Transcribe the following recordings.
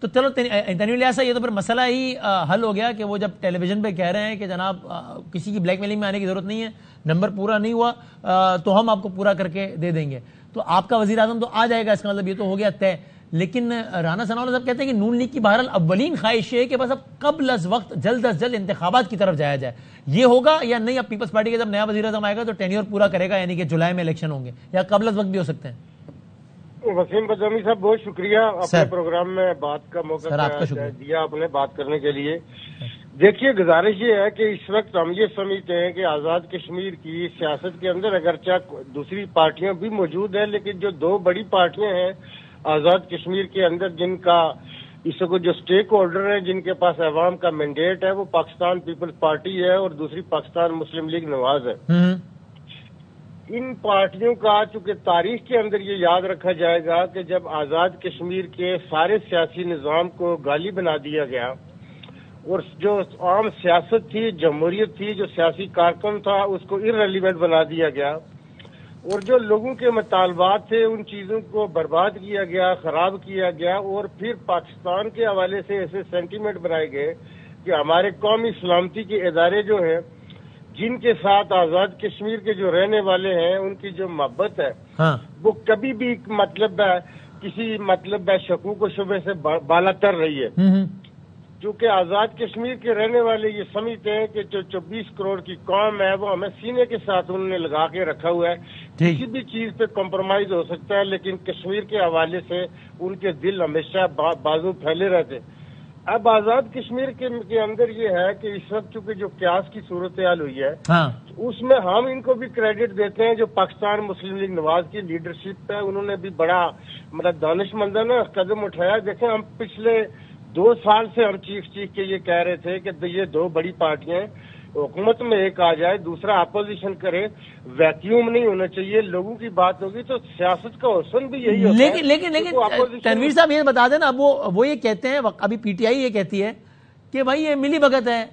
تو چلو تنویر الیاس، یہ تو پھر مسئلہ ہی حل ہو گیا کہ وہ جب ٹیلی ویژن پہ کہہ رہے ہیں کہ جناب کسی کی بلیک میلنگ میں آنے کی ضرورت نہیں ہے، نمبر پورا نہیں ہوا تو ہم آپ کو پورا کر کے دے دیں گے، تو آپ کا وزیر اعظم تو آ جائے گا، اس کا مطلب یہ تو ہو گیا طے۔ لیکن رانا ثناءاللہ صاحب کہتے ہیں کہ نون لیگ کی بہرحال اولین خواہش ہے کہ بس اب قبل از وقت جلد از جلد انتخابات کی طرف جایا جائے، یہ ہوگا یا نہیں؟ اب پیپلز پارٹی کا جب نیا وزیر اعظم آئے گا تو ٹینیور پورا کرے گا، یعنی کہ جولائی میں الیکشن ہوں گے، یا قبل از وقت بھی ہو سکتے ہیں؟ وسیم بدامی صاحب بہت شکریہ اپنے پروگرام میں بات کا موقع دیا آپ نے بات کرنے کے لیے۔ دیکھیے، گزارش یہ ہے کہ اس وقت ہم یہ سمجھتے ہیں کہ آزاد کشمیر کی سیاست کے اندر اگرچہ دوسری پارٹیاں بھی موجود ہیں، لیکن جو دو بڑی پارٹیاں ہیں آزاد کشمیر کے اندر، جن کا اس کو جو سٹیک ہولڈر ہیں، جن کے پاس عوام کا مینڈیٹ ہے، وہ پاکستان پیپلز پارٹی ہے اور دوسری پاکستان مسلم لیگ نواز ہے۔ ان پارٹیوں کا چونکہ تاریخ کے اندر یہ یاد رکھا جائے گا کہ جب آزاد کشمیر کے سارے سیاسی نظام کو گالی بنا دیا گیا اور جو عام سیاست تھی، جمہوریت تھی، جو سیاسی کارکن تھا، اس کو ارریلیونٹ بنا دیا گیا، اور جو لوگوں کے مطالبات تھے ان چیزوں کو برباد کیا گیا، خراب کیا گیا، اور پھر پاکستان کے حوالے سے ایسے سینٹیمنٹ بنائے گئے کہ ہمارے قومی سلامتی کے ادارے جو ہیں، جن کے ساتھ آزاد کشمیر کے جو رہنے والے ہیں، ان کی جو محبت ہے وہ کبھی بھی کسی شکوک و شبہ سے بالا تر رہی ہے، کیونکہ آزاد کشمیر کے رہنے والے یہ سمجھتے ہیں کہ جو 24 کروڑ کی قوم ہے وہ ہمیں سینے کے ساتھ انہوں نے لگا کے رکھا ہوا ہے، کسی بھی چیز پہ کمپرومائز ہو سکتا ہے، لیکن کشمیر کے حوالے سے ان کے دل ہمیشہ بازو پھیلے رہتے۔ اب آزاد کشمیر کے اندر یہ ہے کہ اس وقت چونکہ جو قیاس کی صورتحال ہوئی ہے اس میں ہم ان کو بھی کریڈٹ دیتے ہیں، جو پاکستان مسلم لیگ نواز کی لیڈرشپ ہے، انہوں نے بھی بڑا دانش مندانہ قدم اٹھایا۔ دیکھیں، ہم پچھلے 2 سال سے ہم چیخ کے یہ کہہ رہے تھے کہ یہ دو بڑی پارٹیاں حکومت میں ایک آ جائے، دوسرا اپوزیشن کرے، ویکیوم نہیں ہونا چاہیے، لوگوں کی بات ہوگی تو سیاست کا حسن بھی یہی ہوتا ہے۔ لیکن تنویر صاحب یہ بتا دینا، وہ یہ کہتے ہیں، ابھی پی ٹی آئی یہ کہتی ہے کہ بھائی یہ ملی بھگت ہے،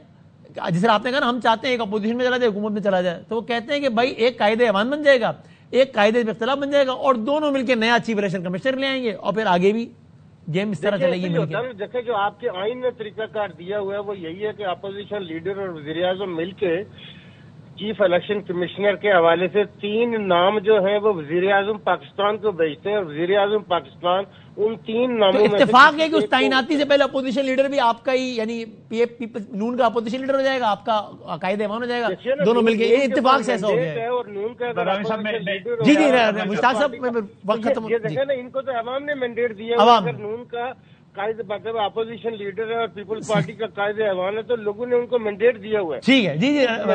جس طرح آپ نے کہا نا ہم چاہتے ہیں ایک اپوزیشن میں چلا جائے، حکومت میں چلا جائے، تو وہ کہتے ہیں کہ بھائی ایک قائد ایوان بن جائے گا، ایک قائد اختلاف بن جائے گا، اور دونوں مل کے نیا چیف الیکشن کمشنر لے آئیں گے، اور پھر آگے بھی گیم اس طرح چلے گی۔ دیکھیں، جو آپ کے آئین میں طریقہ کار دیا ہوا ہے وہ یہی ہے کہ اپوزیشن لیڈر اور وزیر اعظم مل کے چیف الیکشن کمشنر کے حوالے سے 3 نام جو ہیں وہ وزیر اعظم پاکستان کو بھیجتے ہیں، اور وزیر اعظم پاکستان ان 3 ناموں میں اتفاق ہے کہ اس تعیناتی سے پہلے اپوزیشن لیڈر بھی آپ کا ہی، یعنی نون کا اپوزیشن لیڈر ہو جائے گا، آپ کا قائد ایوان ہو جائے گا، دونوں مل کے، یہ اتفاق سے ایسا ہو گیا ہے۔ اور نون کا جی مشتاق صاحب وقت ختم، دیکھیں نا، ان کو تو عوام نے مینڈیٹ دیا، اگر نون کا قائد اپوزیشن لیڈر ہے اور پیپلز پارٹی کا قائد ایوان ہے تو لوگوں نے ان کو مینڈیٹ دیا ہوا ہے۔ ٹھیک ہے، جی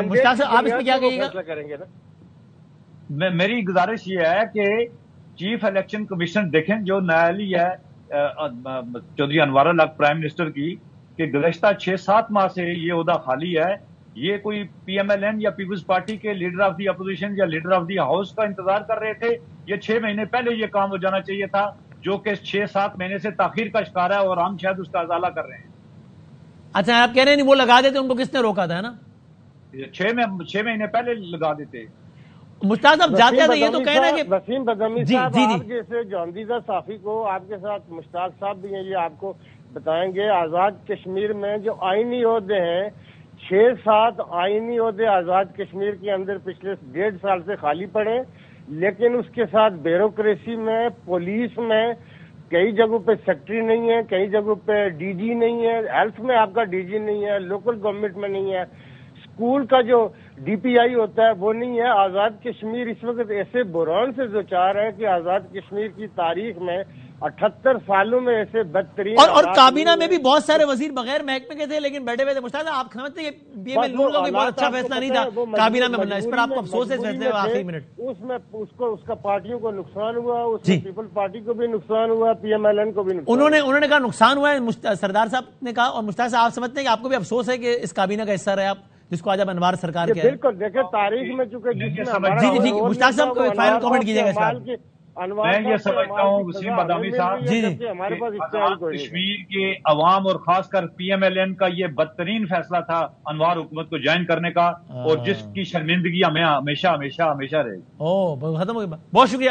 مشتاق صاحب آپ اس پہ کیا کہیے گا؟ کریں گے نا، میری گزارش یہ ہے کہ چیف الیکشن کمیشن دیکھیں، جو نااہلی ہے چودھری انوار الحق پرائم منسٹر کی، کہ گزشتہ 6-7 ماہ سے یہ عہدہ خالی ہے، یہ کوئی پی ایم ایل این یا پیپلز پارٹی کے لیڈر آف دی اپوزیشن یا لیڈر آف دی ہاؤس کا انتظار کر رہے تھے؟ یہ 6 مہینے پہلے یہ کام ہو جانا چاہیے تھا، جو کہ 6-7 مہینے سے تاخیر کا شکار ہے، اور ہم شاید اس کا ازالہ کر رہے ہیں۔ اچھا، آپ کہہ رہے ہیں وہ لگا دیتے، ان کو کس نے روکا تھا، ہے نا؟ 6 مہینے پہلے لگا دیتے۔ مشتاق صاحب جاتے ہیں، یہ تو کہنا کہ وسیم بدامی صاحب، آپ جیسے جاندیدہ صحافی کو، آپ کے ساتھ مشتاق صاحب بھی ہیں، یہ آپ کو بتائیں گے، آزاد کشمیر میں جو آئینی عہدے ہیں، 6-7 آئینی عہدے آزاد کشمیر کے اندر پچھلے 1.5 سال سے خالی پڑے، لیکن اس کے ساتھ بیوروکریسی میں، پولیس میں کئی جگہوں پہ سیکٹری نہیں ہے، کئی جگہوں پہ ڈی جی نہیں ہے، ہیلتھ میں آپ کا ڈی جی نہیں ہے، لوکل گورنمنٹ میں نہیں ہے، اسکول کا جو ڈی پی آئی ہوتا ہے وہ نہیں ہے۔ آزاد کشمیر اس وقت ایسے بحران سے دوچار ہے کہ آزاد کشمیر کی تاریخ میں 78 سالوں میں ایسے بدترین، اور کابینہ میں بھی بہت سارے وزیر بغیر محکمے کے تھے لیکن بیٹھے ہوئے تھے۔ مشتاق صاحب، آپ سمجھتے ہیں کہ پی ایم ایل کا کوئی بہت اچھا فیصلہ نہیں تھا کابینہ میں بننا، اس پر آپ کو افسوس ہے؟ فیصلے آخری منٹ اس میں اس کا پارٹیوں کو نقصان ہوا، اس میں پیپل پارٹی کو بھی نقصان ہوا، پی ایم ایل این کو بھی نقصان۔ انہوں نے کہا نقصان ہوا ہے، سردار صاحب نے کہا، اور مشتاق صاحب آپ سمجھتے ہیں کہ آپ کو بھی افسوس ہے کہ اس کابینہ کا حصہ رہے آپ، جس کو آج اب انوار سرکار کے؟ بالکل، دیکھیں تاریخ میں چونکہ جی مشتاق صاحب کو فائنل کامنٹ کیجیے گا۔ میں یہ سمجھتا ہوں وسیم بدامی صاحب، کشمیر کے عوام اور خاص کر پی ایم ایل این کا یہ بدترین فیصلہ تھا انوار حکومت کو جوائن کرنے کا، اور جس کی شرمندگی ہمیں ہمیشہ ہمیشہ ہمیشہ رہے گی۔ ختم ہو گیا، بہت شکریہ۔